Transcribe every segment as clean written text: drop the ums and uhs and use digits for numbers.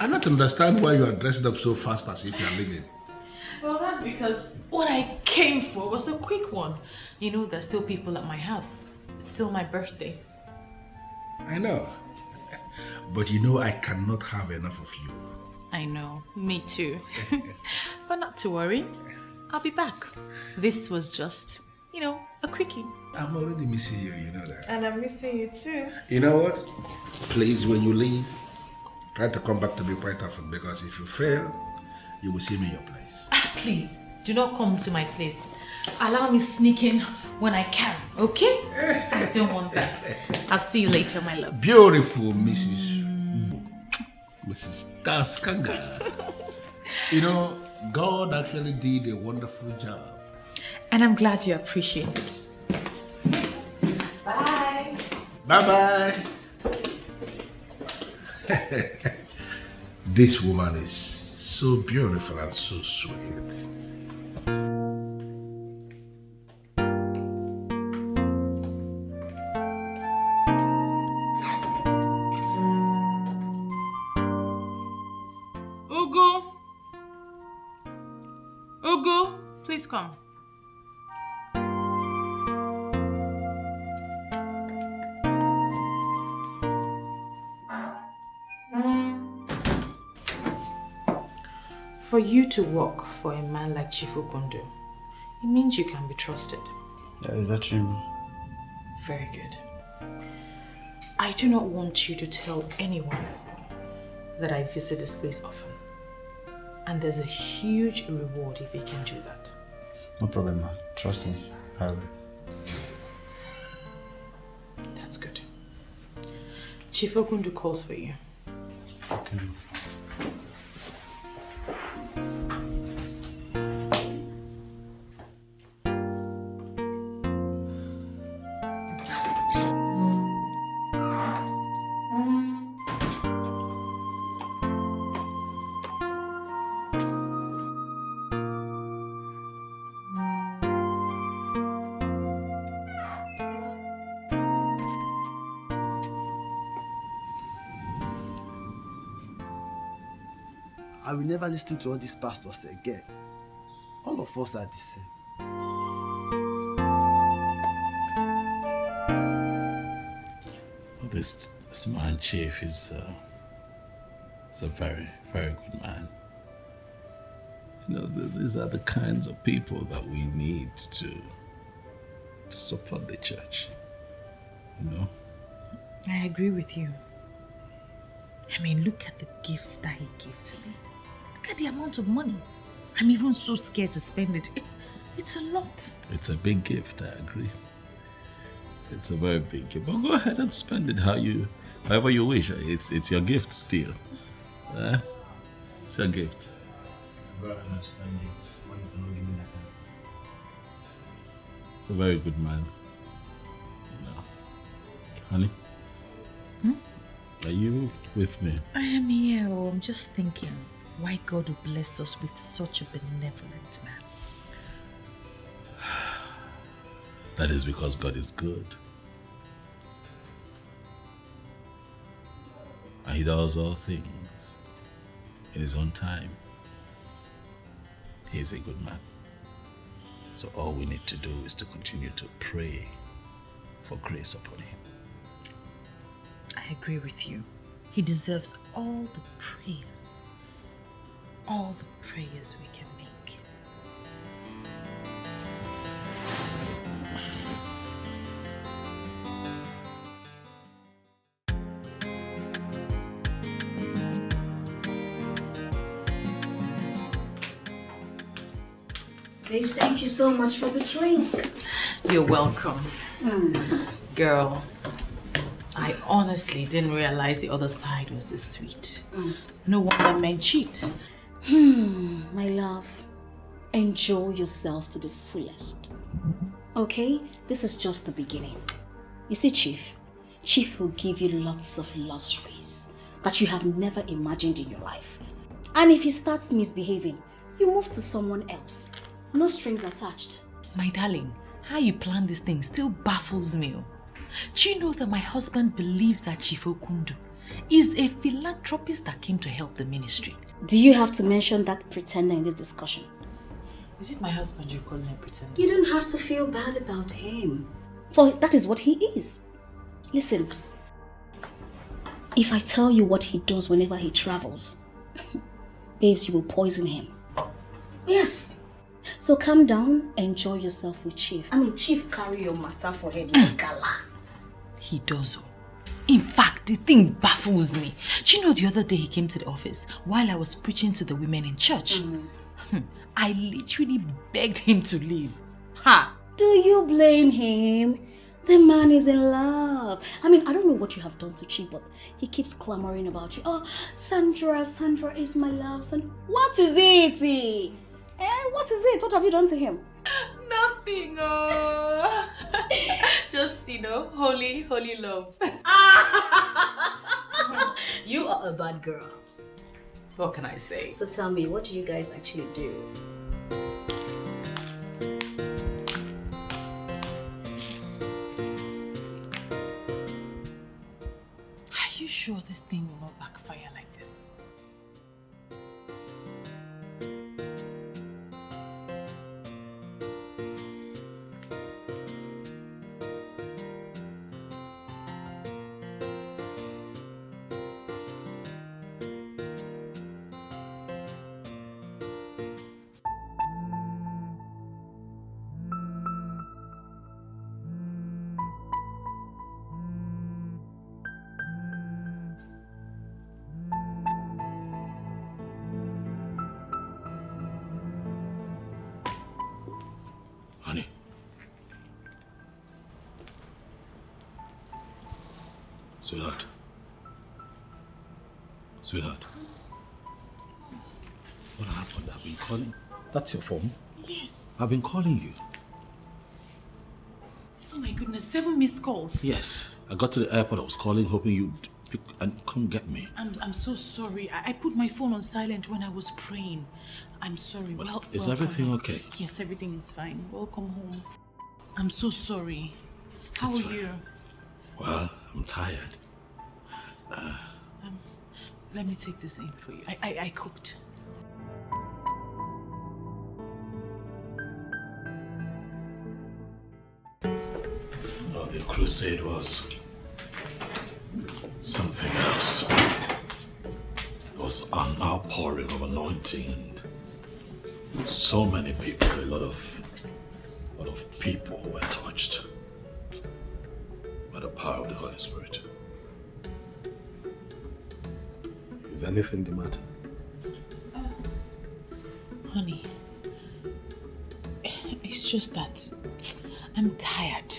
I don't understand why you are dressed up so fast as if you are leaving. Well, that's because what I came for was a quick one. You know, there's still people at my house. It's still my birthday. I know. But you know I cannot have enough of you. I know. Me too. But not to worry. I'll be back. This was just, you know, a quickie. I'm already missing you, you know that. And I'm missing you too. You know what? Please, when you leave, try to come back to me quite often, because if you fail, you will see me in your place. Please, do not come to my place. Allow me sneak in when I can, okay? I don't want that. I'll see you later, my love. Beautiful Mrs. Taskanga. You know, God actually did a wonderful job. And I'm glad you appreciate it. Bye. Bye-bye. This woman is so beautiful and so sweet. Ugu, please come. For you to work for a man like Chief Okondo, it means you can be trusted. Yeah, is that true? Very good. I do not want you to tell anyone that I visit this place often. And there's a huge reward if you can do that. No problem, ma. Trust me, I will. That's good. Chief Okondo calls for you. Okay. I will never listen to all these pastors again. All of us are the same. Well, this man, Chief, is a very, very good man. You know, these are the kinds of people that we need to support the church. You know? I agree with you. I mean, look at the gifts that he gave to me. Look at the amount of money. I'm even so scared to spend it. It's a lot. It's a big gift, I agree. It's a very big gift. But go ahead and spend it however you wish. It's your gift still. It's your gift. Go ahead and spend it. Why you cannot give me that kind? It's a very good man. You know. Honey? Are you with me? I am here. I'm just thinking why God would bless us with such a benevolent man. That is because God is good. And He does all things in His own time. He is a good man. So all we need to do is to continue to pray for grace upon Him. I agree with you. He deserves all the prayers. All the prayers we can make. Babes, thank you so much for the drink. You're welcome. Girl, I honestly didn't realize the other side was this sweet. No wonder men cheat. My love, enjoy yourself to the fullest. Okay? This is just the beginning. You see, Chief will give you lots of luxuries that you have never imagined in your life. And if he starts misbehaving, you move to someone else. No strings attached. My darling, how you plan this thing still baffles me. Do you know that my husband believes that Chief Okondo is a philanthropist that came to help the ministry. Do you have to mention that pretender in this discussion? Is it my husband you're calling a pretender? You don't have to feel bad about him. For that is what he is. Listen, if I tell you what he does whenever he travels, babes, you will poison him. Yes. So calm down, enjoy yourself with Chief. Chief carry your matter for head like gala. He does. In fact, the thing baffles me. Do you know the other day he came to the office while I was preaching to the women in church? I literally begged him to leave. Ha! Do you blame him? The man is in love. I don't know what you have done to Chief, but he keeps clamoring about you. Oh, Sandra is my love. What is it? What is it? What have you done to him? Nothing. Just, holy love. You are a bad girl. What can I say? So tell me, what do you guys actually do? Are you sure this thing will not backfire like this? Honey. Sweetheart. What happened? I've been calling. That's your phone? Yes. I've been calling you. Oh my goodness, 7 missed calls. Yes. I got to the airport. I was calling, hoping you'd pick and come get me. I'm so sorry. I put my phone on silent when I was praying. I'm sorry. Well, is welcome. everything okay? Yes, everything is fine. Welcome home. I'm so sorry. How It's are fine. you? Well, I'm tired. Let me take this in for you. I cooked. Oh, the crusade was something else. There was an outpouring of anointing and so many people, a lot of people were touched by the power of the Holy Spirit. Is anything the matter? Honey, it's just that I'm tired.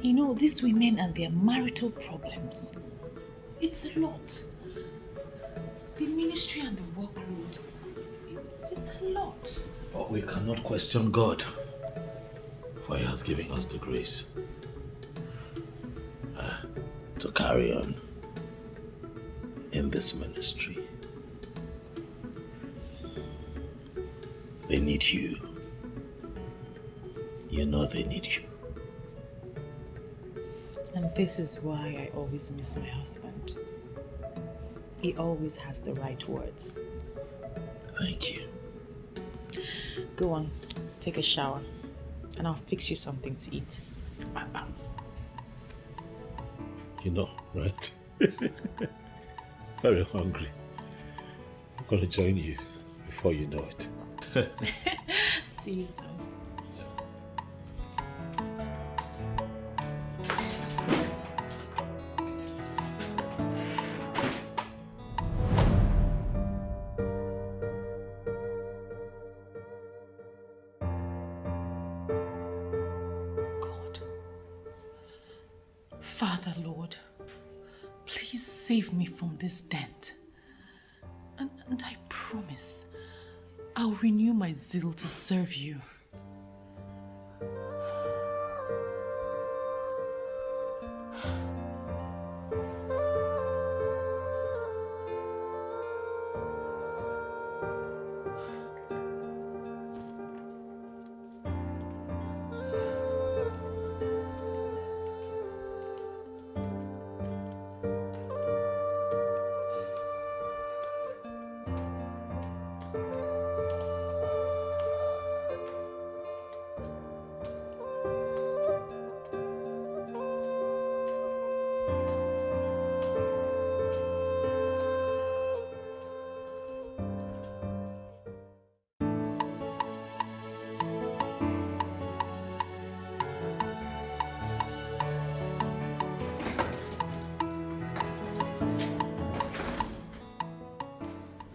These women and their marital problems, it's a lot. The ministry and the workload, it's a lot. But we cannot question God, for He has given us the grace to carry on in this ministry. They need you. You know they need you. And this is why I always miss my husband. He always has the right words. Thank you. Go on, take a shower, and I'll fix you something to eat. You know, right? Very hungry. I'm gonna join you before you know it. See you soon. God, Father, Lord, please save me from this dent. And I promise I'll renew my zeal to serve you.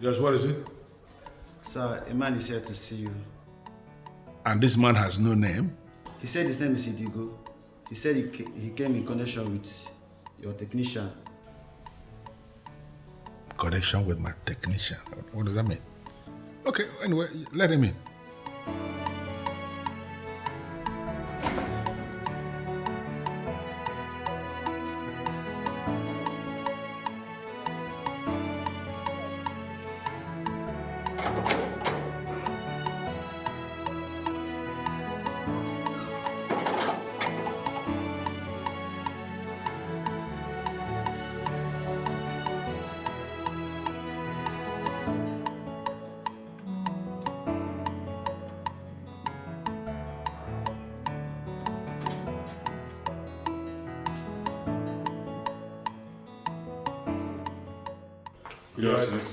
Yes, what is it? Sir, a man is here to see you. And this man has no name? He said his name is Indigo. He said he came in connection with your technician. Connection with my technician? What does that mean? Okay, anyway, let him in.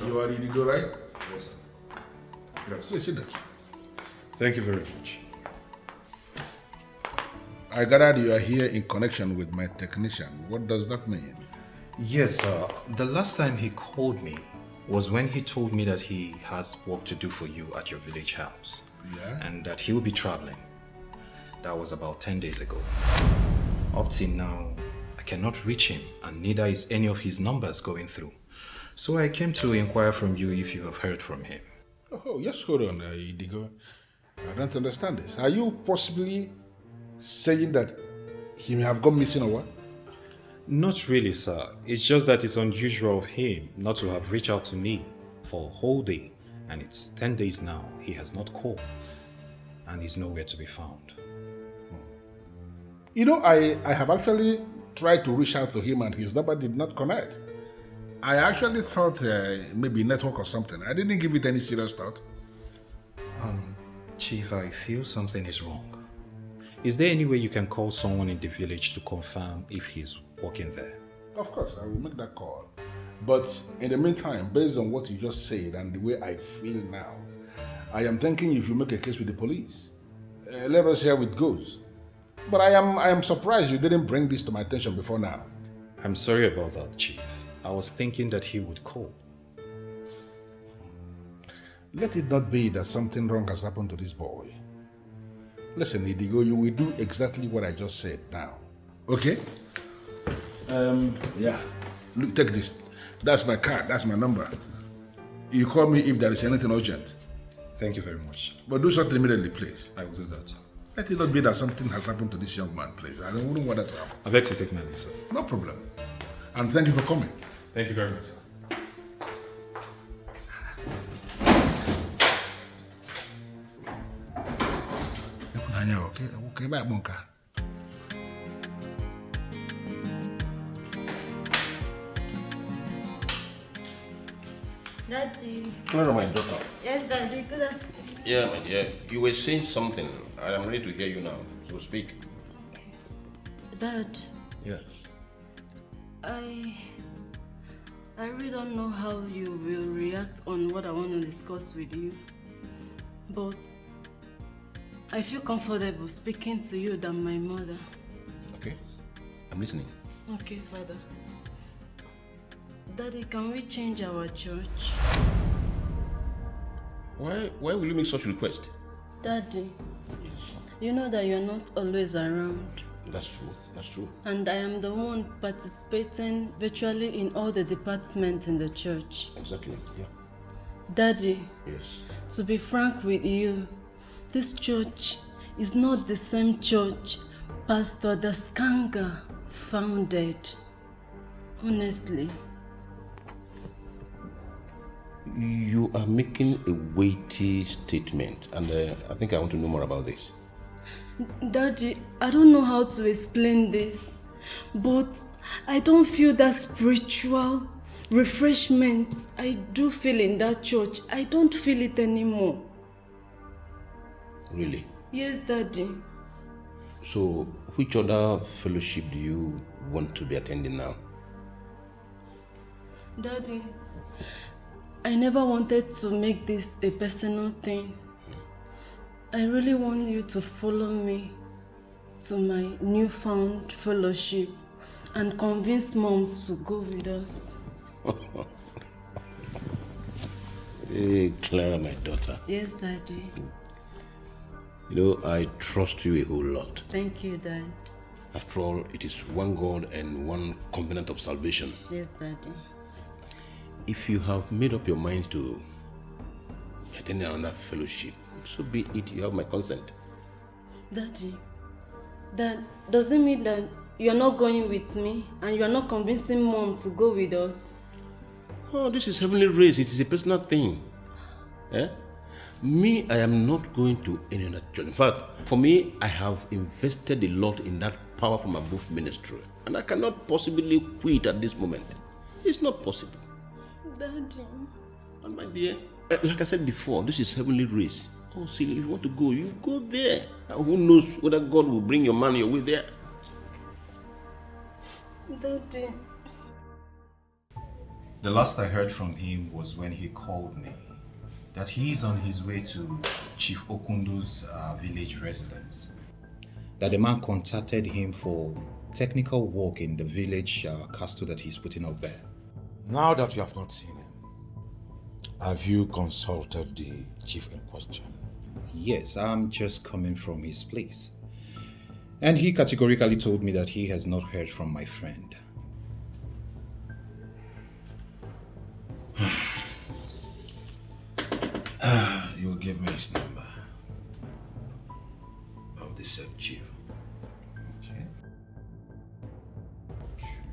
You are Indigo, right? Yes, sir. So sit down. Thank you very much. I gathered you are here in connection with my technician. What does that mean? Yes, sir. The last time he called me was when he told me that he has work to do for you at your village house. Yeah? And that he will be traveling. That was about 10 days ago. Up till now, I cannot reach him, and neither is any of his numbers going through. So I came to inquire from you if you have heard from him. Oh, yes, hold on, Indigo. I don't understand this. Are you possibly saying that he may have gone missing or what? Not really, sir. It's just that it's unusual of him not to have reached out to me for a whole day. And it's 10 days now. He has not called. And he's nowhere to be found. You know, I have actually tried to reach out to him and his number did not connect. I actually thought maybe network or something. I didn't give it any serious thought. Chief, I feel something is wrong. Is there any way you can call someone in the village to confirm if he's working there? Of course, I will make that call. But in the meantime, based on what you just said and the way I feel now, I am thinking you should make a case with the police. Let us hear how it goes. But I am surprised you didn't bring this to my attention before now. I'm sorry about that, Chief. I was thinking that he would call. Let it not be that something wrong has happened to this boy. Listen, Indigo, you will do exactly what I just said now. Okay? Yeah. Look, take this. That's my card. That's my number. You call me if there is anything urgent. Thank you very much. But do something immediately, please. I will do that. Let it not be that something has happened to this young man, please. I wouldn't want that to happen. I beg to take my leave, sir. No problem. And thank you for coming. Thank you very much, sir. Okay, back, Monka. Daddy. Clara, my daughter. Yes, Daddy. Good afternoon. Yeah, my dear. You were saying something, and I'm ready to hear you now. So speak. Okay. Dad. Yes. I really don't know how you will react on what I want to discuss with you. But I feel comfortable speaking to you than my mother. Okay. I'm listening. Okay, Father. Daddy, can we change our church? Why will you make such a request? Daddy, Yes. you know that you're not always around. That's true. That's true. And I am the one participating virtually in all the departments in the church. Exactly. Yeah. Daddy, Yes. to be frank with you, this church is not the same church Pastor Daskanga founded. Honestly. You are making a weighty statement, and I think I want to know more about this. Daddy, I don't know how to explain this, but I don't feel that spiritual refreshment I do feel in that church. I don't feel it anymore. Really? Yes, Daddy. So, which other fellowship do you want to be attending now? Daddy, I never wanted to make this a personal thing. I really want you to follow me to my newfound fellowship and convince Mom to go with us. Hey, Clara, my daughter. Yes, Daddy. You know, I trust you a whole lot. Thank you, Dad. After all, it is one God and one covenant of salvation. Yes, Daddy. If you have made up your mind to attend another fellowship, so be it. You have my consent. Daddy, Dad, does it mean that you're not going with me and you're not convincing Mom to go with us? Oh, this is heavenly race. It is a personal thing. Eh? Me, I am not going to any other church. In fact, for me, I have invested a lot in that power from above ministry. And I cannot possibly quit at this moment. It's not possible. Daddy. And my dear, like I said before, this is heavenly race. Oh, silly, if you want to go, you go there. And who knows whether God will bring your man your way there. Daddy. The last I heard from him was when he called me that he is on his way to Chief Okundo's village residence. That the man contacted him for technical work in the village castle that he's putting up there. Now that you have not seen him, have you consulted the chief in question? Yes, I'm just coming from his place. And he categorically told me that he has not heard from my friend. You will give me his number of the said chief. Okay.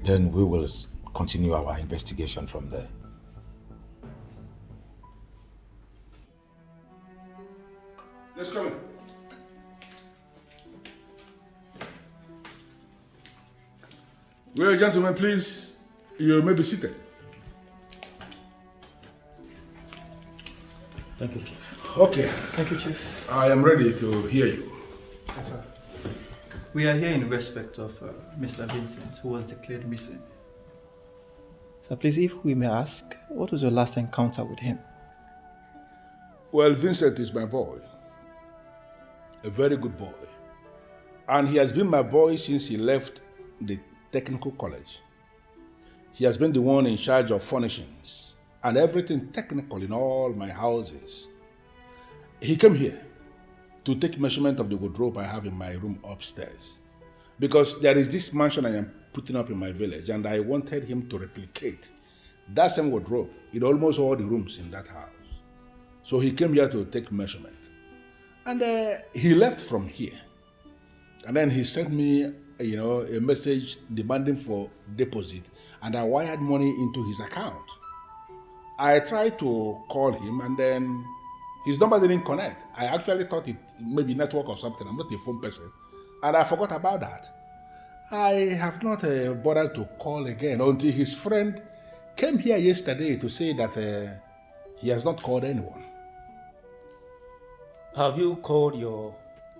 Then we will continue our investigation from there. Let's come in. Well, gentlemen, please, you may be seated. Thank you, Chief. Okay. Thank you, Chief. I am ready to hear you. Yes, sir. We are here in respect of Mr. Vincent, who was declared missing. Sir, please, if we may ask, what was your last encounter with him? Well, Vincent is my boy. A very good boy. And he has been my boy since he left the technical college. He has been the one in charge of furnishings and everything technical in all my houses. He came here to take measurement of the wardrobe I have in my room upstairs. Because there is this mansion I am putting up in my village and I wanted him to replicate that same wardrobe in almost all the rooms in that house. So he came here to take measurement. And he left from here. And then he sent me, a message demanding for deposit, and I wired money into his account. I tried to call him, and then his number didn't connect. I actually thought it maybe network or something. I'm not a phone person. And I forgot about that. I have not bothered to call again until his friend came here yesterday to say that he has not called anyone. Have you called your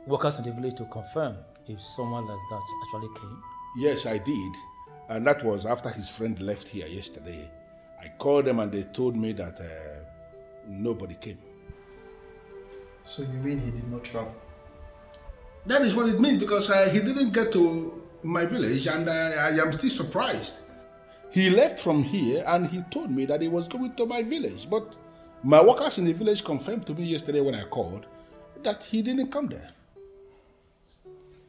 workers in the village to confirm if someone like that actually came? Yes, I did. And that was after his friend left here yesterday. I called them and they told me that nobody came. So you mean he did not travel? That is what it means, because he didn't get to my village and I am still surprised. He left from here and he told me that he was going to my village, but my workers in the village confirmed to me yesterday when I called that he didn't come there.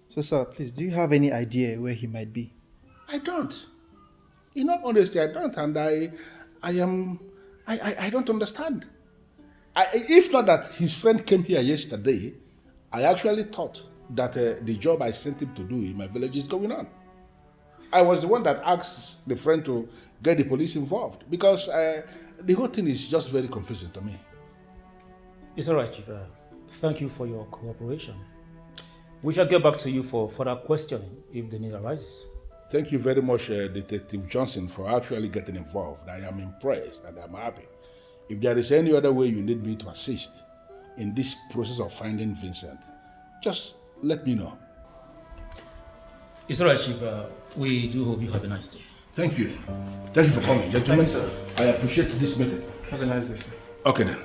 So, sir, please, do you have any idea where he might be? I don't. In all honesty, I don't, and I don't understand. If not that his friend came here yesterday, I actually thought that the job I sent him to do in my village is going on. I was the one that asked the friend to get the police involved, because the whole thing is just very confusing to me. It's all right, Chief. Thank you for your cooperation. We shall get back to you for further questioning if the need arises. Thank you very much, Detective Johnson, for actually getting involved. I am impressed and I'm happy. If there is any other way you need me to assist in this process of finding Vincent, just let me know. It's all right, Chief. We do hope you have a nice day. Thank you. Thank you for coming, gentlemen. Thank you, sir. I appreciate this meeting. Have a nice day, sir. Okay then.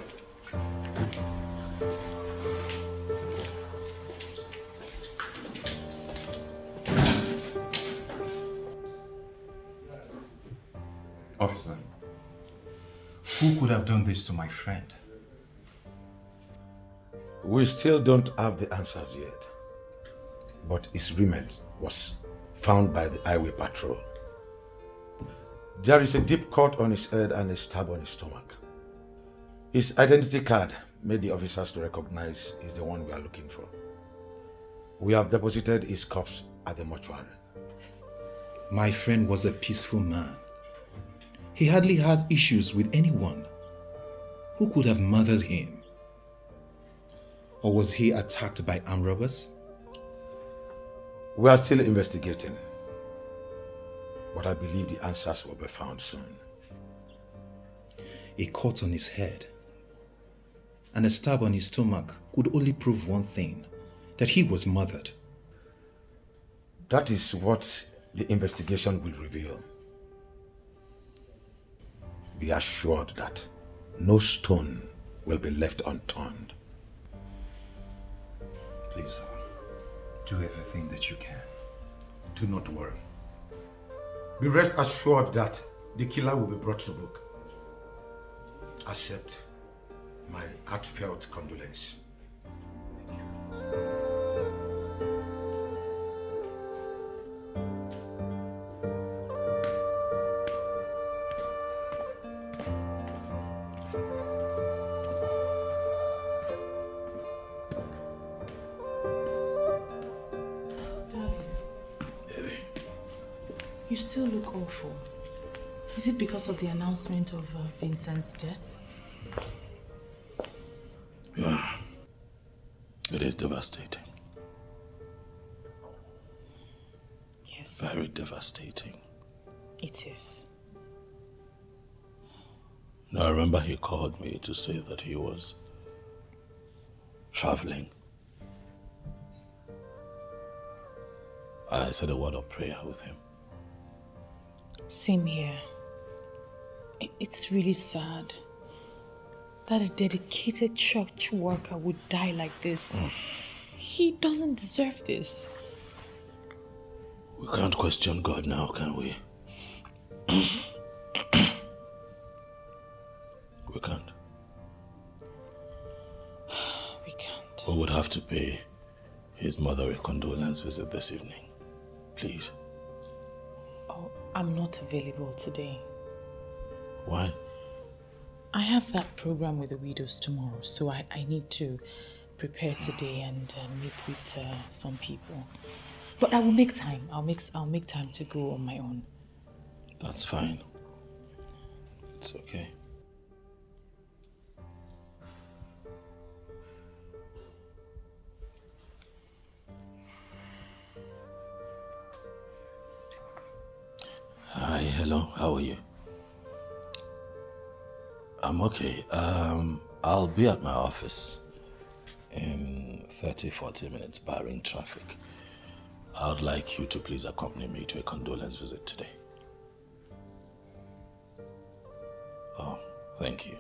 Officer, Who could have done this to my friend? We still don't have the answers yet. But his remains was found by the highway patrol. There is a deep cut on his head and a stab on his stomach. His identity card made the officers to recognize he's the one we are looking for. We have deposited his corpse at the mortuary. My friend was a peaceful man. He hardly had issues with anyone. Who could have murdered him? Or was he attacked by armed robbers? We are still investigating, but I believe the answers will be found soon. A cut on his head and a stab on his stomach could only prove one thing, that he was murdered. That is what the investigation will reveal. Be assured that no stone will be left unturned. Please, sir, do everything that you can. Do not worry. Be rest assured that the killer will be brought to book. Accept my heartfelt condolence. You still look awful. Is it because of the announcement of Vincent's death? Yeah. It is devastating. Yes. Very devastating. It is. Now, I remember he called me to say that he was traveling. And I said a word of prayer with him. Same here. It's really sad that a dedicated church worker would die like this. He doesn't deserve this. We can't question God now, can we? We can't. We can't. We would have to pay his mother a condolence visit this evening. Please. Oh, I'm not available today. Why? I have that program with the widows tomorrow, so I need to prepare today and meet with some people. But I will make time. I'll make time to go on my own. That's fine. It's okay. Hi, hello, how are you? I'm okay. I'll be at my office in 30-40 minutes barring traffic. I would like you to please accompany me to a condolence visit today. Oh, thank you.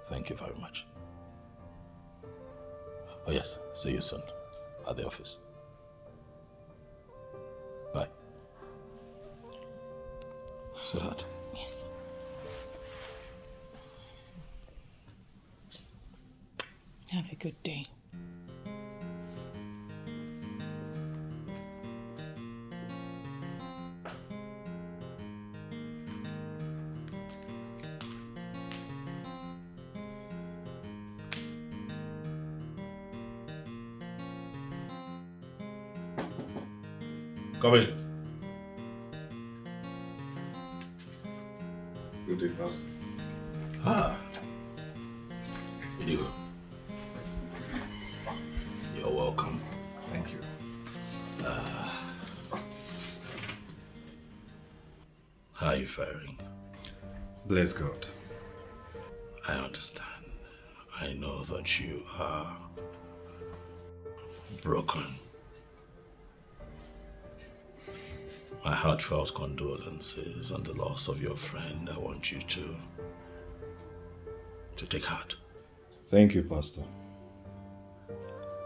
Thank you very much. Oh yes, see you soon at the office. Bye. Sweetheart. Yes. Have a good day. Come in. Good day, Pastor. Ah. Indigo. You're welcome. Thank you. How are you faring? Bless God. I understand. I know that you are broken. My heartfelt condolences on the loss of your friend. I want you to take heart. Thank you, Pastor.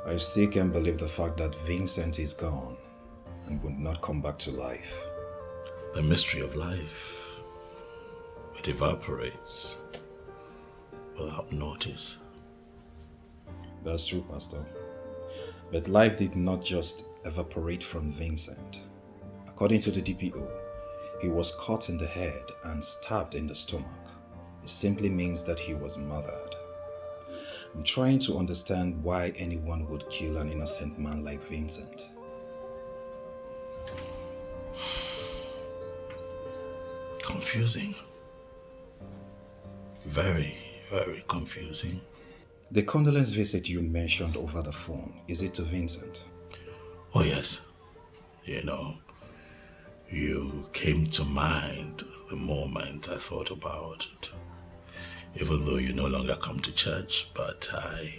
I still can't believe the fact that Vincent is gone and would not come back to life. The mystery of life, it evaporates without notice. That's true, Pastor. But life did not just evaporate from Vincent. According to the DPO, he was cut in the head and stabbed in the stomach. It simply means that he was murdered. I'm trying to understand why anyone would kill an innocent man like Vincent. Confusing. Very, very confusing. The condolence visit you mentioned over the phone, is it to Vincent? Oh yes. You know, you came to mind the moment I thought about it. Even though you no longer come to church, but I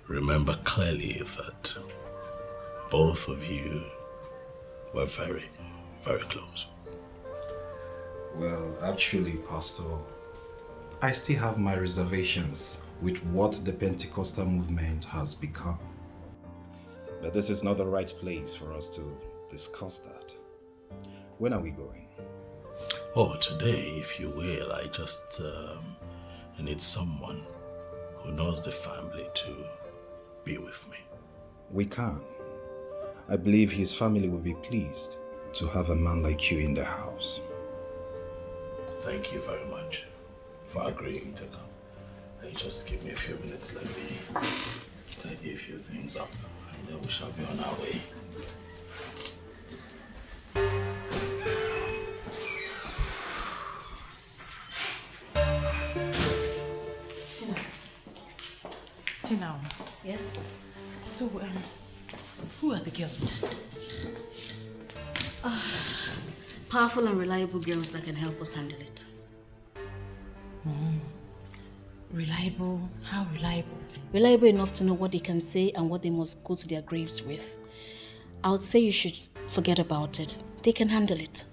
remember clearly that both of you were very, very close. Well, actually, Pastor, I still have my reservations with what the Pentecostal movement has become. But this is not the right place for us to discuss that. When are we going? Oh, today, if you will. I just need someone who knows the family to be with me. We can. I believe his family will be pleased to have a man like you in the house. Thank you very much for agreeing to come. Just give me a few minutes, let me tidy a few things up, and then we shall be on our way. Tina. Yes? So, who are the girls? Powerful and reliable girls that can help us handle it. Reliable? How reliable? Reliable enough to know what they can say and what they must go to their graves with. I would say you should forget about it. They can handle it.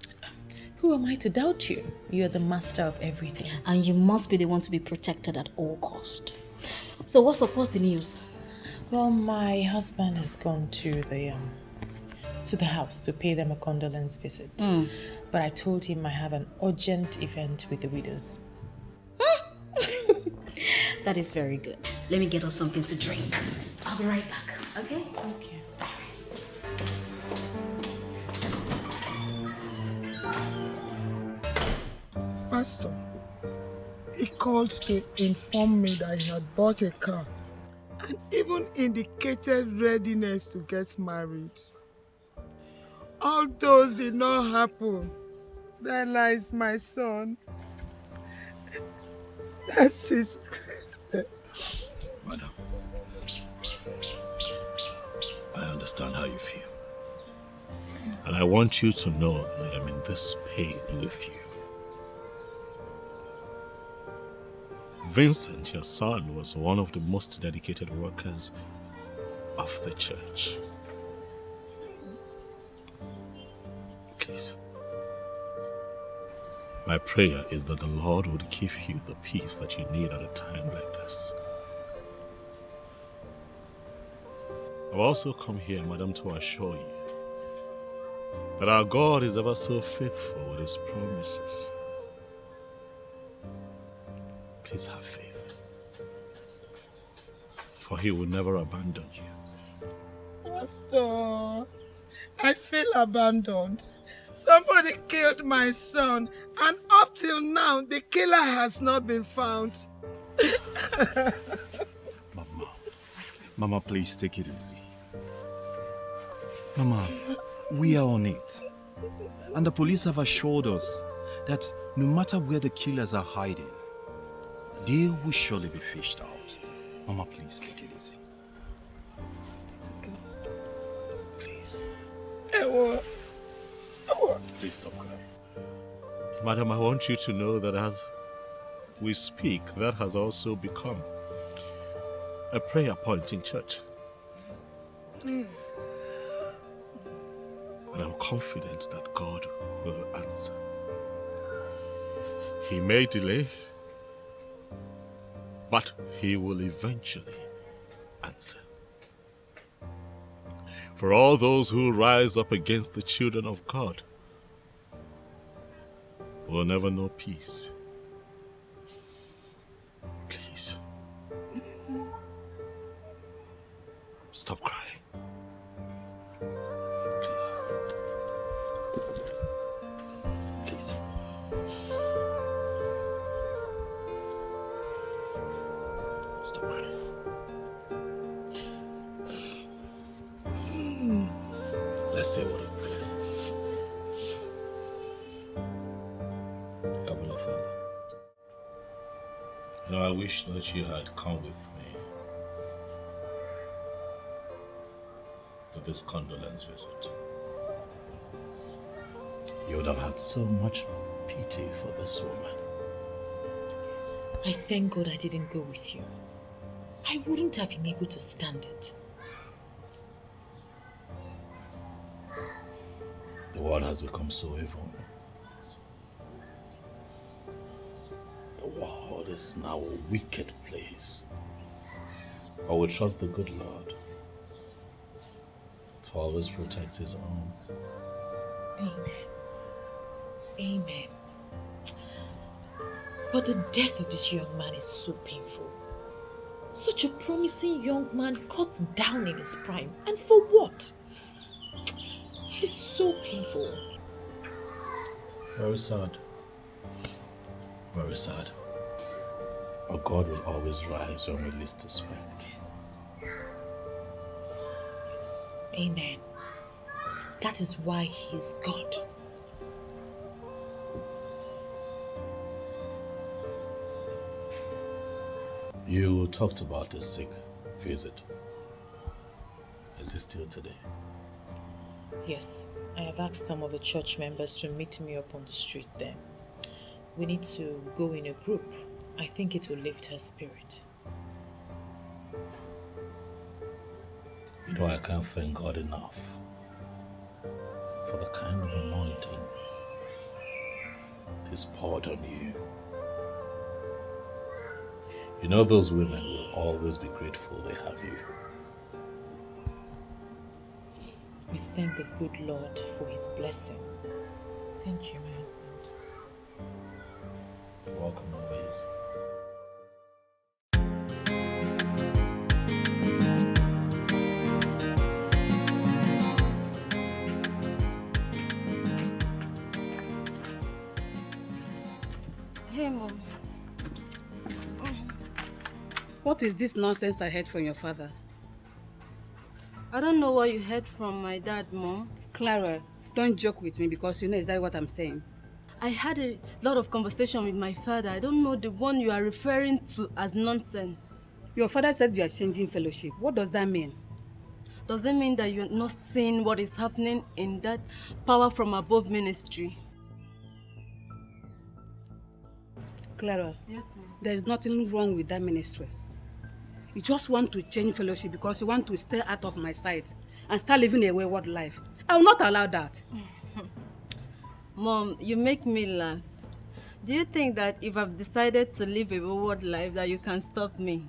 Who am I to doubt you? You're the master of everything. And you must be the one to be protected at all cost. So what's up? What's the news? Well, my husband has gone to the house to pay them a condolence visit. But I told him I have an urgent event with the widows. That is very good. Let me get us something to drink. I'll be right back, okay? Okay. Pastor, he called to inform me that he had bought a car and even indicated readiness to get married. All those did not happen. There lies my son. That's his credit. Madam, I understand how you feel. And I want you to know that I am in this pain with you. Vincent, your son, was one of the most dedicated workers of the church. Please. My prayer is that the Lord would give you the peace that you need at a time like this. I've also come here, madam, to assure you that our God is ever so faithful with his promises. Please have faith, for he will never abandon you. Pastor, I feel abandoned. Somebody killed my son, and up till now, the killer has not been found. Mama, please take it easy. Mama, we are on it. And the police have assured us that no matter where the killers are hiding, they will surely be fished out. Mama, please take it easy. Please. Please stop crying. Madam, I want you to know that as we speak, that has also become a prayer point in church. And I'm confident that God will answer. He may delay, but he will eventually answer. For all those who rise up against the children of God will never know peace. Please. Stop crying. Please. Stop crying. Let's say what it is. Heavenly Father, I wish that you had come with me to this condolence visit. You would have had so much pity for this woman. I thank God I didn't go with you. I wouldn't have been able to stand it. The world has become so evil. The world is now a wicked place. But we trust the good Lord to always protect his own. Amen. Amen. But the death of this young man is so painful. Such a promising young man cut down in his prime. And for what? It's so painful. Very sad. Very sad. But God will always rise when we least suspect. Yes. Yes. Amen. That is why he is God. You talked about a sick visit. Is it still today? Yes. I have asked some of the church members to meet me up on the street there. We need to go in a group. I think it will lift her spirit. You know, I can't thank God enough for the kind of anointing He's poured on you. You know, those women will always be grateful they have you. We thank the good Lord for his blessing. Thank you, my husband. You're welcome always. Hey, Mom. What is this nonsense I heard from your father? I don't know what you heard from my dad, Mom. Clara, don't joke with me because you know exactly what I'm saying. I had a lot of conversation with my father. I don't know the one you are referring to as nonsense. Your father said you are changing fellowship. What does that mean? Does it mean that you're not seeing what is happening in that power from above ministry? Clara, Yes, Mom. there is nothing wrong with that ministry. You just want to change fellowship because you want to stay out of my sight and start living a wayward life. I will not allow that. Mom, you make me laugh. Do you think that if I've decided to live a wayward life that you can stop me?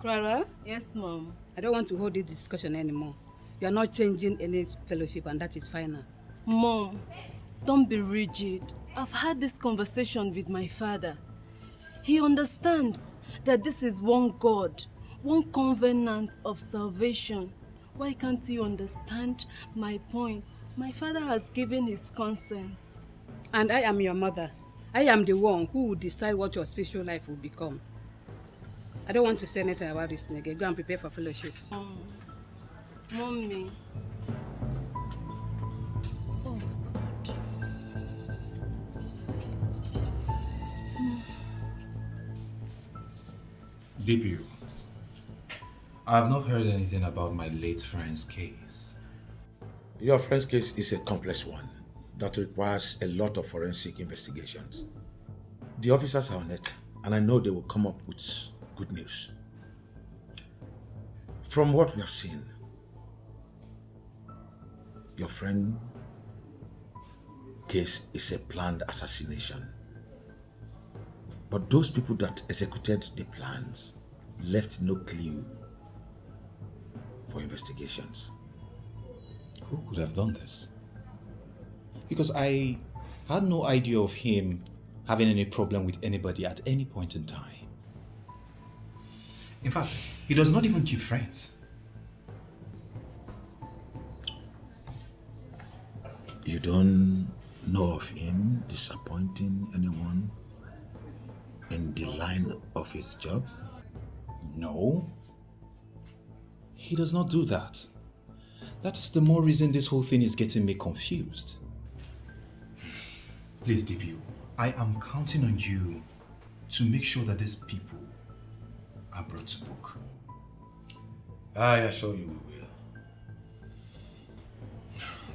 Clara? Yes, Mom. I don't want to hold this discussion anymore. You are not changing any fellowship and that is final. Mom, don't be rigid. I've had this conversation with my father. He understands that this is one God, one covenant of salvation. Why can't you understand my point? My father has given his consent. And I am your mother. I am the one who will decide what your spiritual life will become. I don't want to say anything about this thing again. Go and prepare for fellowship. Mommy. Oh, God. DPU, I have not heard anything about my late friend's case. Your friend's case is a complex one that requires a lot of forensic investigations. The officers are on it, and I know they will come up with good news. From what we have seen, your friend's case is a planned assassination. But those people that executed the plans left no clue for investigations. Who could have done this? Because I had no idea of him having any problem with anybody at any point in time. In fact, he does not even keep friends. You don't know of him disappointing anyone in the line of his job? No. He does not do that. That's the more reason this whole thing is getting me confused. Please, DPO, I am counting on you to make sure that these people are brought to book. I assure you we will.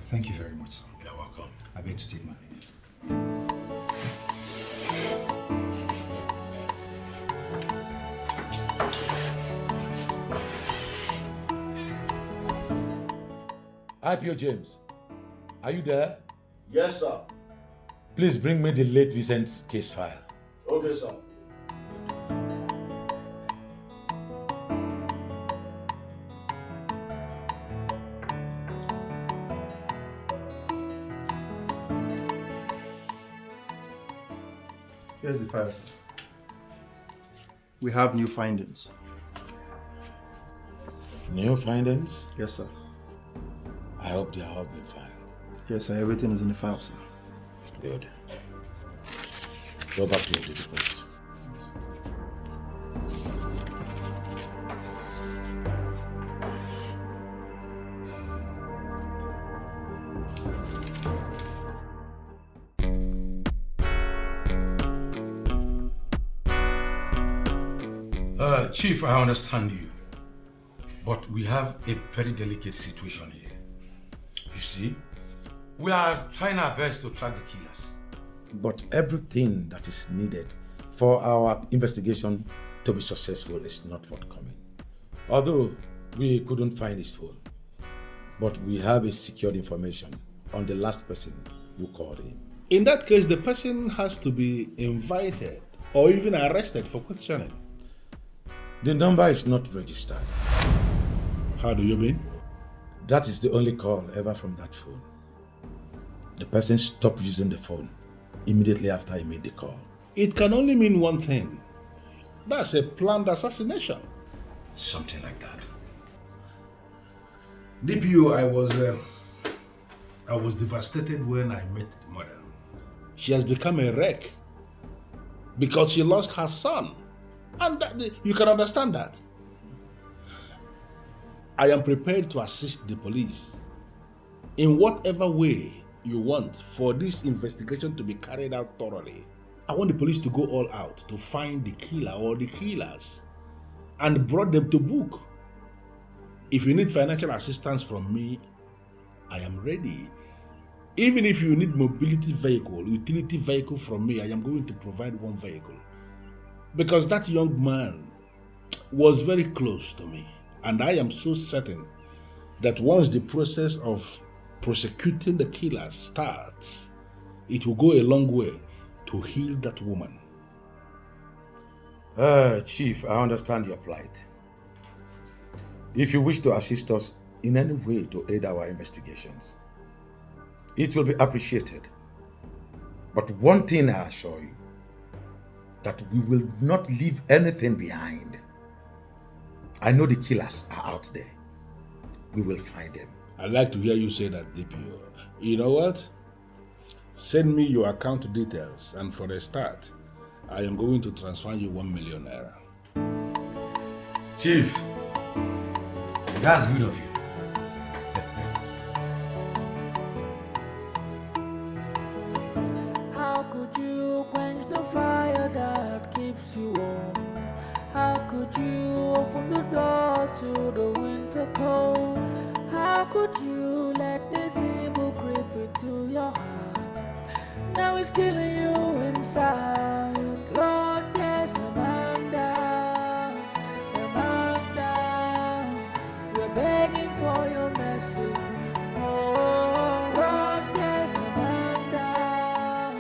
Thank you very much, sir. You're welcome. I beg to take my leave. IPO James, are you there? Yes, sir. Please bring me the late Vincent's case file. Okay, sir. Here's the file, sir. We have new findings. New findings? Yes, sir. I hope they are all been filed. Yes, sir. Everything is in the file, sir. Good. Go back to your duty post. Chief, I understand you, but we have a very delicate situation here. You see, we are trying our best to track the killers, but everything that is needed for our investigation to be successful is not forthcoming. Although we couldn't find his phone, but we have a secured information on the last person who called him. In that case, the person has to be invited or even arrested for questioning. The number is not registered. How do you mean? That is the only call ever from that phone. The person stopped using the phone immediately after he made the call. It can only mean one thing. That's a planned assassination. Something like that. DPO, I was devastated when I met the mother. She has become a wreck because she lost her son. And you can understand that. I am prepared to assist the police in whatever way you want for this investigation to be carried out thoroughly. I want the police to go all out to find the killer or the killers and brought them to book. If you need financial assistance from me, I am ready. Even if you need mobility vehicle, utility vehicle from me, I am going to provide one vehicle. Because that young man was very close to me. And I am so certain that once the process of prosecuting the killer starts, it will go a long way to heal that woman. Chief, I understand your plight. If you wish to assist us in any way to aid our investigations, it will be appreciated. But one thing I assure you, that we will not leave anything behind. I know the killers are out there. We will find them. I'd like to hear you say that, DPO. You know what? Send me your account details, and for a start, I am going to transfer you 1 million naira. Chief, that's good of you. How could you quench the fire that keeps you warm? How could you open the door to the winter cold? How could you let this evil creep into your heart? Now it's killing you inside. Lord, there's a man down, we're begging for your mercy. Oh, Lord, there's a man down,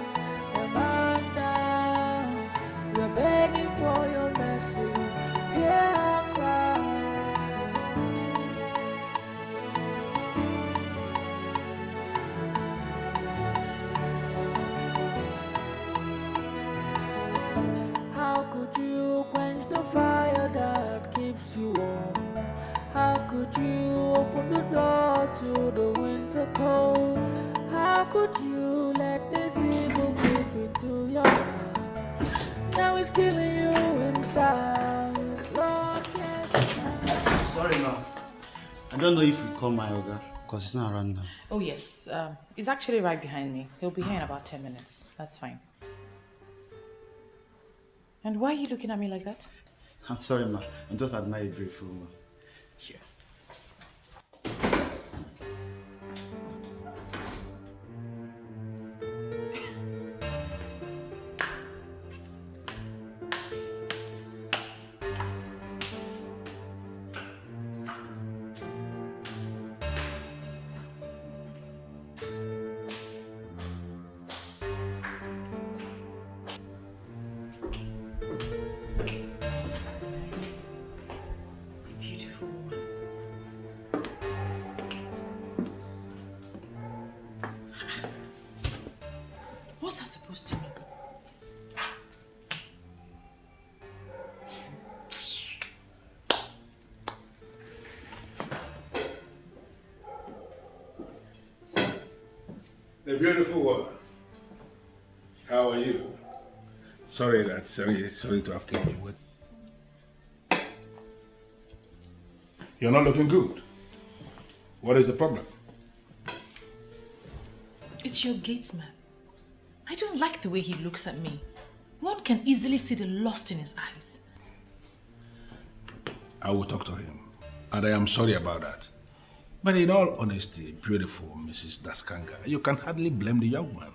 we're begging for your mercy. Hear our cry. How could you quench the fire that keeps you warm? How could you open the door to the winter cold? How How could you let this evil creep into your heart? Now it's killing you inside. Lord, yes. Sorry, ma. I don't know if you call my Oga, because it's not around now. Oh yes, he's actually right behind me. He'll be here in about 10 minutes. That's fine. And why are you looking at me like that? I'm sorry, ma. I'm just admiring a beautiful woman. Here. What's that supposed to mean? The beautiful one. How are you? Sorry to have kept you waiting. You're not looking good. What is the problem? It's your gatesman. I don't like the way he looks at me. One can easily see the lust in his eyes. I will talk to him, and I am sorry about that. But in all honesty, beautiful Mrs. Daskanga, you can hardly blame the young man.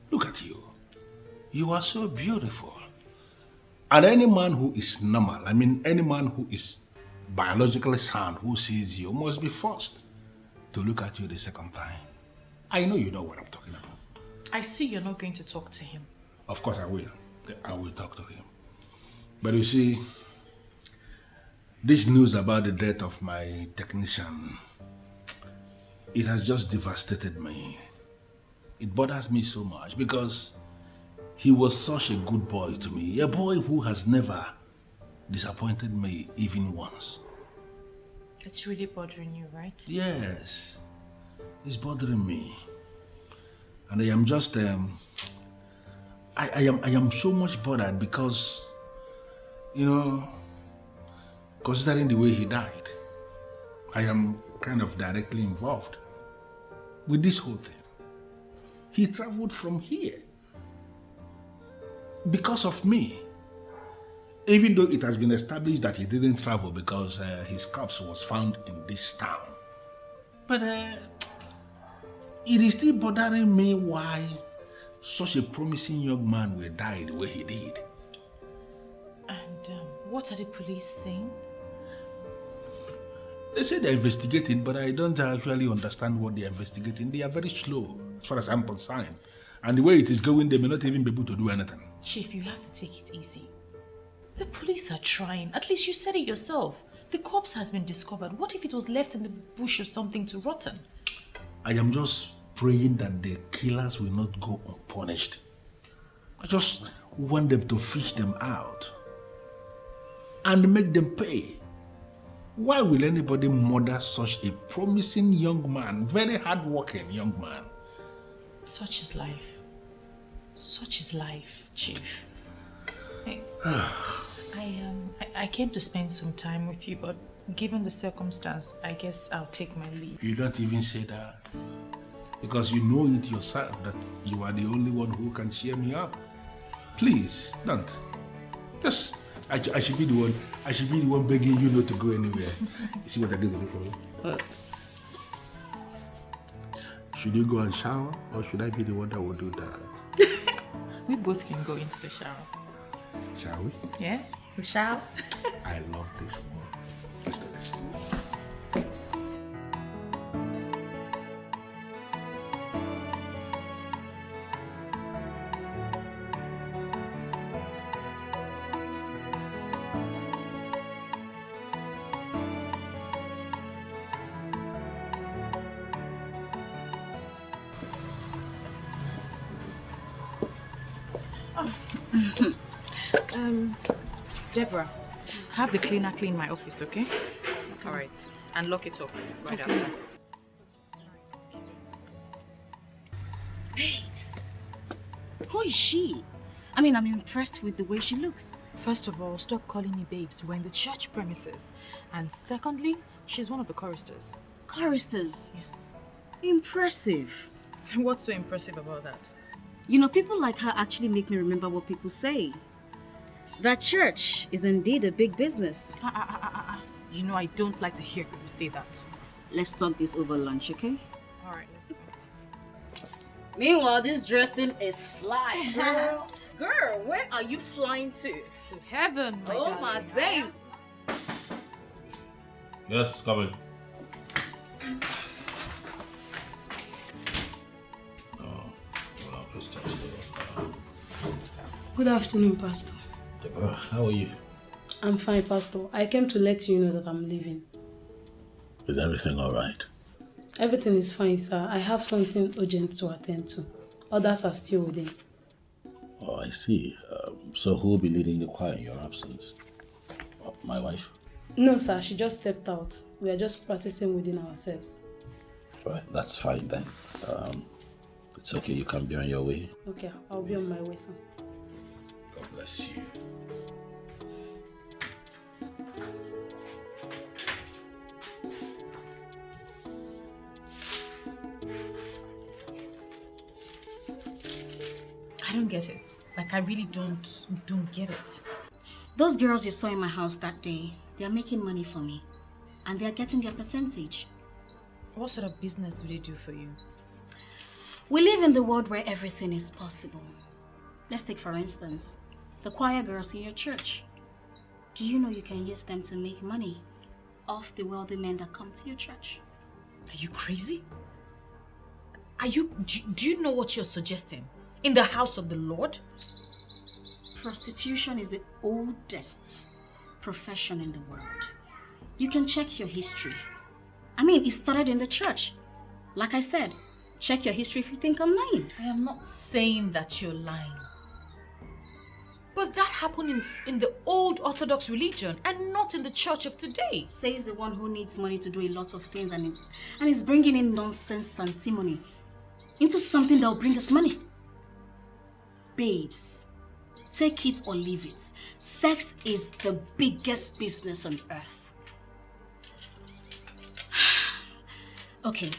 Look at you. You are so beautiful. And any man who is normal, any man who is biologically sound, who sees you, must be forced to look at you the second time. I know you know what I'm talking about. I see you're not going to talk to him. Of course I will. I will talk to him. But you see, this news about the death of my technician, it has just devastated me. It bothers me so much because he was such a good boy to me. A boy who has never disappointed me even once. It's really bothering you, right? Yes, it's bothering me. And I am just, I am so much bothered because, considering the way he died, I am kind of directly involved with this whole thing. He traveled from here because of me. Even though it has been established that he didn't travel because his corpse was found in this town. But it is still bothering me why such a promising young man will die the way he did. And what are the police saying? They say they're investigating, but I don't actually understand what they're investigating. They are very slow, as far as I'm concerned. And the way it is going, they may not even be able to do anything. Chief, you have to take it easy. The police are trying. At least you said it yourself. The corpse has been discovered. What if it was left in the bush or something to rotten? I am just praying that the killers will not go unpunished. I just want them to fish them out and make them pay. Why will anybody murder such a promising young man, very hard-working young man? Such is life. Such is life, Chief. Hey, I came to spend some time with you, but given the circumstance, I guess I'll take my leave. You don't even say that. Because you know it yourself that you are the only one who can cheer me up. Please, don't. Just, I should be the one. I should be the one begging you not to go anywhere. You see what I did with you? What? Should you go and shower, or should I be the one that will do that? We both can go into the shower. Shall we? Yeah, we shall. I love this one. Let's do this. Deborah, have the cleaner clean my office, okay? All right, and lock it up right after. Babes, who is she? I mean, I'm impressed with the way she looks. First of all, stop calling me babes. We're in the church premises. And secondly, she's one of the choristers. Choristers? Yes. Impressive. What's so impressive about that? You know, people like her actually make me remember what people say. That church is indeed a big business. You know, I don't like to hear people say that. Let's talk this over lunch, okay? All right, let's go. Meanwhile, this dressing is fly, girl. Girl, where are you flying to? To heaven, my Oh, darling. my days. Yes, come in. Good afternoon, Pastor. Deborah, how are you? I'm fine, Pastor. I came to let you know that I'm leaving. Is everything all right? Everything is fine, sir. I have something urgent to attend to. Others are still within. Oh, I see. So who will be leading the choir in your absence? My wife? No, sir. She just stepped out. We are just practicing within ourselves. Right, that's fine then. It's okay, you can be on your way. Okay, I'll be on my way, sir. God bless you. I don't get it. Like, I really don't get it. Those girls you saw in my house that day, they are making money for me. And they are getting their percentage. What sort of business do they do for you? We live in the world where everything is possible. Let's take, for instance, the choir girls in your church. Do you know you can use them to make money off the wealthy men that come to your church? Are you crazy? Do you know what you're suggesting? In the house of the Lord? Prostitution is the oldest profession in the world. You can check your history. I mean, it started in the church. Like I said, check your history if you think I'm lying. I am not saying that you're lying. But that happened in the old Orthodox religion and not in the church of today. Says the one who needs money to do a lot of things and is bringing in nonsense sanctimony into something that will bring us money. Babes, take it or leave it. Sex is the biggest business on earth. Okay,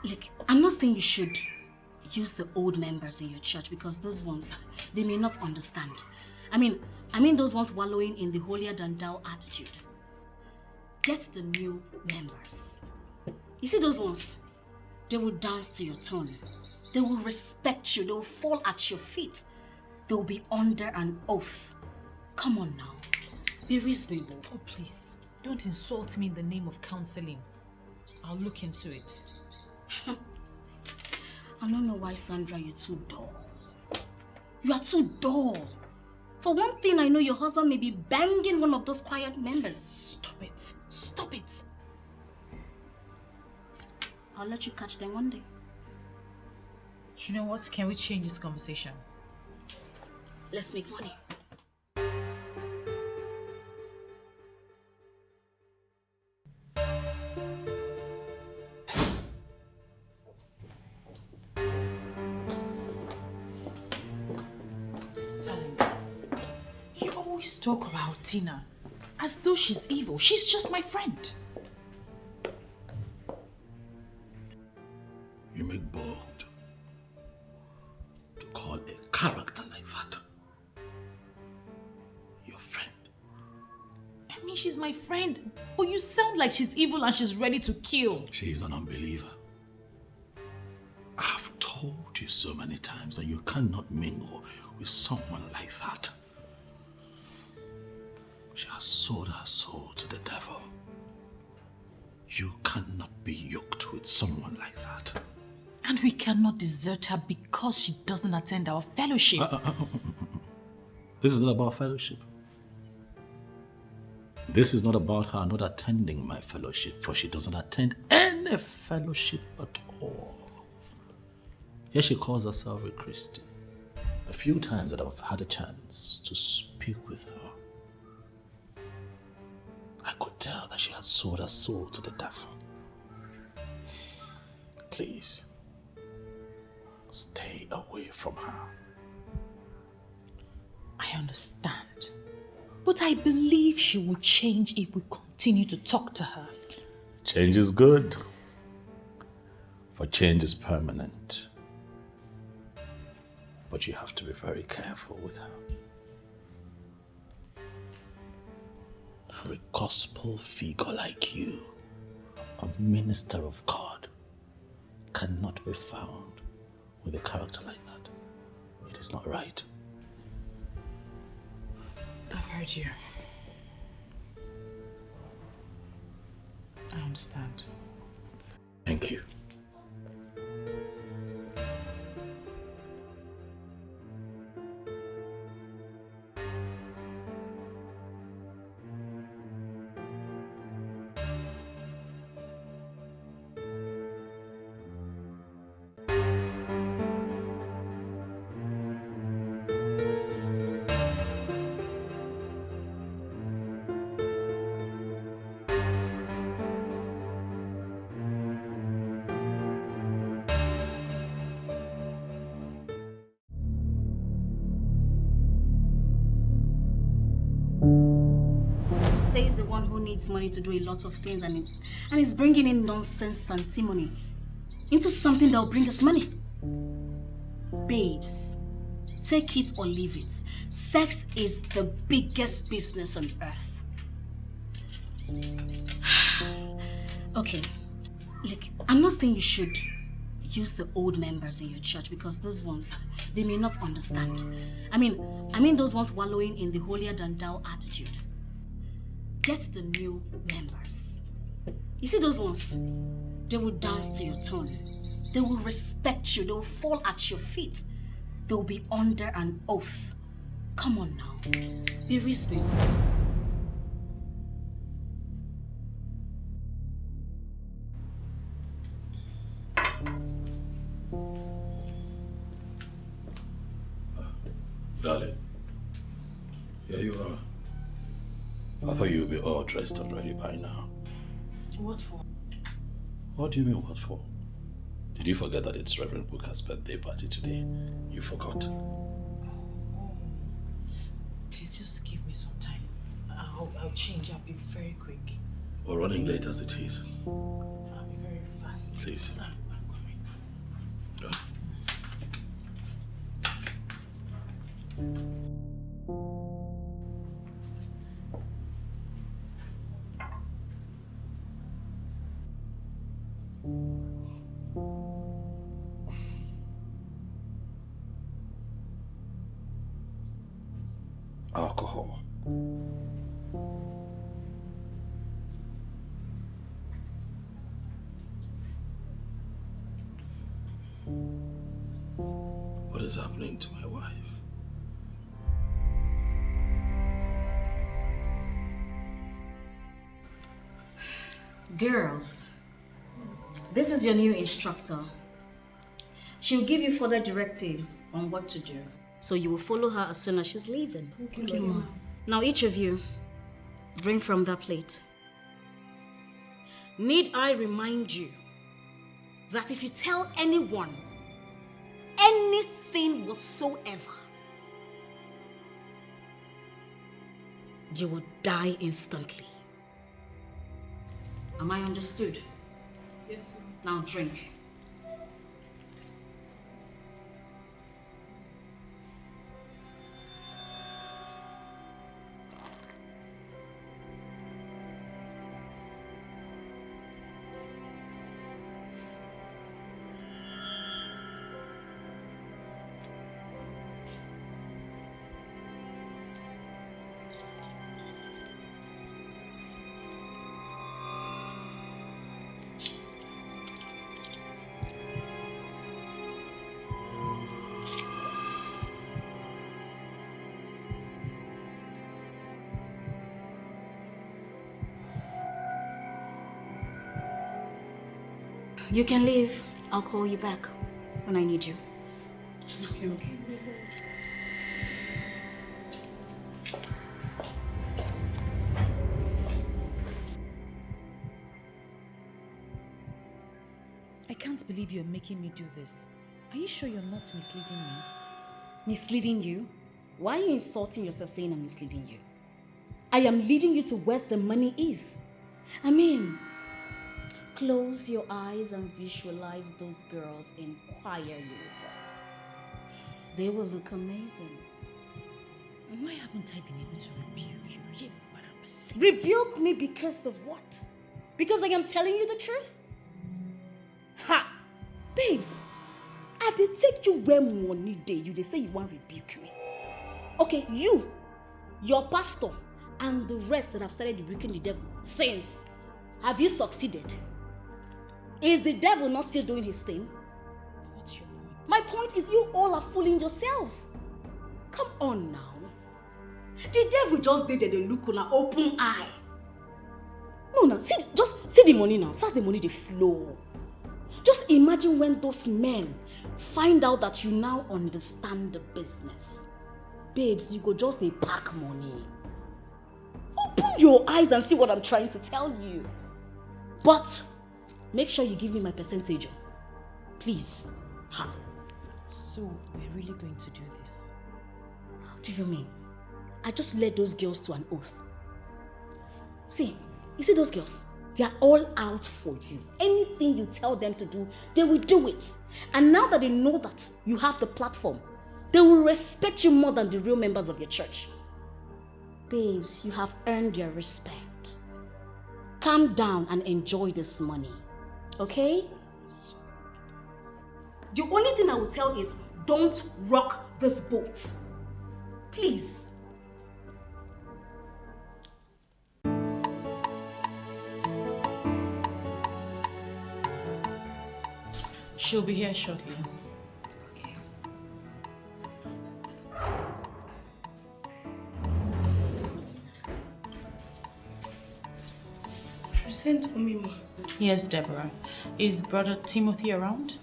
look, I'm not saying you should use the old members in your church because those ones, they may not understand. I mean those ones wallowing in the holier than thou attitude. Get the new members. You see those ones? They will dance to your tone. They will respect you. They will fall at your feet. They will be under an oath. Come on now. Be reasonable. Oh, please. Don't insult me in the name of counseling. I'll look into it. I don't know why, Sandra, you're too dull. You are too dull. For one thing, I know your husband may be banging one of those quiet members. Stop it. Stop it. I'll let you catch them one day. You know what? Can we change this conversation? Let's make money. Darling, you always talk about Tina as though she's evil. She's just my friend. You make bold to call a character like that your friend. I mean, she's my friend, but you sound like she's evil and she's ready to kill. She is an unbeliever. I have told you so many times that you cannot mingle with someone like that. She has sold her soul to the devil. You cannot be yoked with someone like that. And we cannot desert her because she doesn't attend our fellowship. This is not about fellowship. This is not about her not attending my fellowship, for she doesn't attend any fellowship at all. Yes, she calls herself a Christian. The few times that I've had a chance to speak with her, I could tell that she has sold her soul to the devil. Please, Stay away from her. I understand. But I believe she will change if we continue to talk to her. Change is good, for change is permanent. But you have to be very careful with her. For a gospel figure like you, a minister of God, cannot be found with a character like that. It is not right. I've heard you. I understand. Thank you. Says the one who needs money to do a lot of things and is bringing in nonsense and antimony into something that will bring us money. Babes, take it or leave it. Sex is the biggest business on earth. Okay, look, I'm not saying you should use the old members in your church because those ones, they may not understand. I mean those ones wallowing in the holier than thou attitude. Get the new members. You see those ones? They will dance to your tone. They will respect you. They will fall at your feet. They will be under an oath. Come on now. Be reasonable. Darling, here you are. I thought you would be all dressed already by now. What for? What do you mean, what for? Did you forget that it's Reverend Booker's birthday party today? You forgot. Please just give me some time. I'll change. I'll be very quick. We're running late as it is. I'll be very fast. Please. I'm coming. Alcohol. What is happening to my wife? Girls, this is your new instructor. She'll give you further directives on what to do. So you will follow her as soon as she's leaving. Okay, Ma. Now each of you, drink from that plate. Need I remind you that if you tell anyone anything whatsoever, you will die instantly. Am I understood? Yes, ma'am. Now drink. You can leave. I'll call you back when I need you. Okay. I can't believe you're making me do this. Are you sure you're not misleading me? Misleading you? Why are you insulting yourself saying I'm misleading you? I am leading you to where the money is. I mean, close your eyes and visualize those girls in choir uniform. They will look amazing. Why haven't I been able to rebuke you? Yeah, but I'm saying. Rebuke me because of what? Because I am telling you the truth? Ha! Babes, I did take you where money day. You they say you want to rebuke me. Okay, you, your pastor, and the rest that have started rebuking the devil since. Have you succeeded? Is the devil not still doing his thing? What's your point? My point is you all are fooling yourselves. Come on now. The devil just did a look on an open eye. No, just see the money now. See the money they flow. Just imagine when those men find out that you now understand the business. Babes, you go just a pack money. Open your eyes and see what I'm trying to tell you. But make sure you give me my percentage. Please. Ha. So we're really going to do this? What do you mean? I just led those girls to an oath. See, you see those girls? They are all out for you. Anything you tell them to do, they will do it. And now that they know that you have the platform, they will respect you more than the real members of your church. Babes, you have earned your respect. Calm down and enjoy this money. Okay? The only thing I will tell is don't rock this boat. Please. She'll be here shortly. Okay. You sent for me, Ma. Yes, Deborah. Is Brother Timothy around?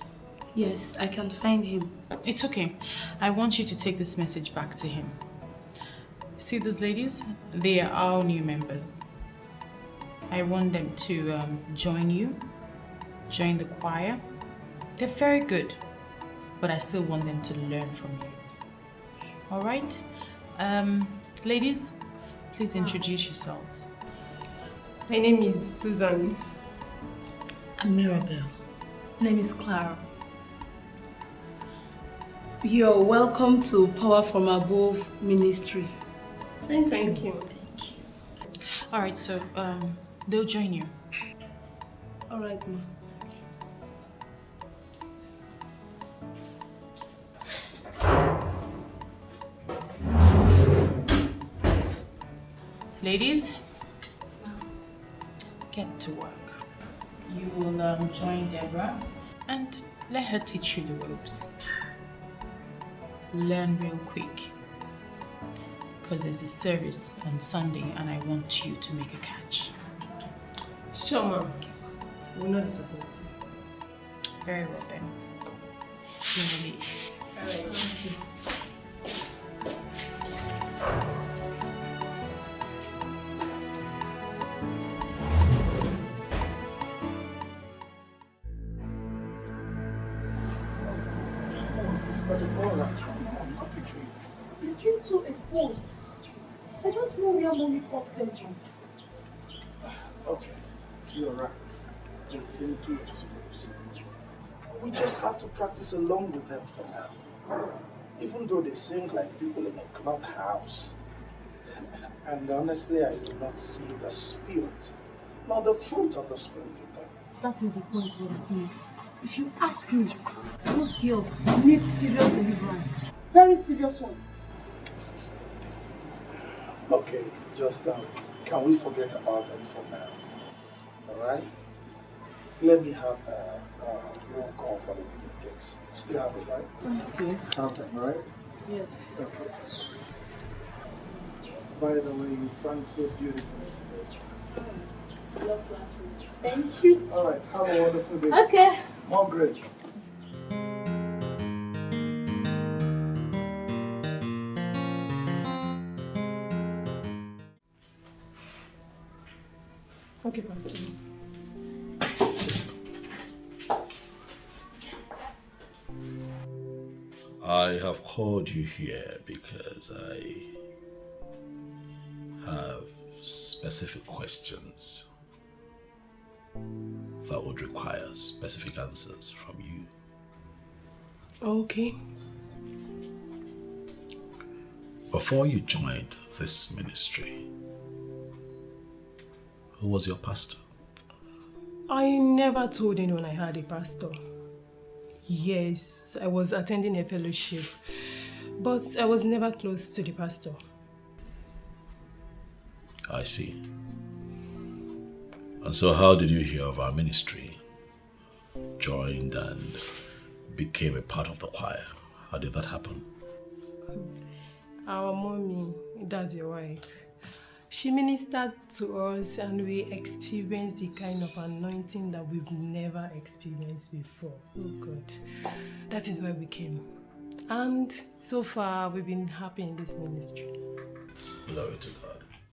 Yes, I can find him. It's okay. I want you to take this message back to him. See these ladies? They are our new members. I want them to join you, join the choir. They're very good, but I still want them to learn from you. All right? Ladies, please introduce yourselves. My name is Susan. I'm Mirabelle. My name is Clara. You're welcome to Power from Above Ministry. Thank you. All right, so they'll join you. All right, Ma. Ladies, get to work. You will join Deborah and let her teach you the ropes. Learn real quick, because there's a service on Sunday and I want you to make a catch. Sure, Ma. We'll not disappoint. Very well then. You may leave. All right, thank you. They seem too exposed. I don't know where mommy got them from. Okay, you're right. They seem too exposed. We just have to practice along with them for now. Even though they sing like people in a clubhouse. And honestly, I do not see the spirit, nor the fruit of the spirit in them. That is the point, Brother Timothy. If you ask me, those girls need serious deliverance. Very serious one. Okay, just can we forget about them for now? Alright? Let me have the roll call for the meetings. Still have it, right? Okay. Have them, right? Yes. Okay. By the way, you sang so beautifully today. Love classroom. Thank you. Alright, have a wonderful day. Okay. More grace. Okay, Pastor. I have called you here because I have specific questions that would require specific answers from you. Okay. Before you joined this ministry, who was your pastor? I never told anyone I had a pastor. Yes, I was attending a fellowship, but I was never close to the pastor. I see. And so how did you hear of our ministry? Joined and became a part of the choir. How did that happen? Our mommy, that's your wife, she ministered to us and we experienced the kind of anointing that we've never experienced before. Oh God, that is why we came. And so far we've been happy in this ministry. Glory to God.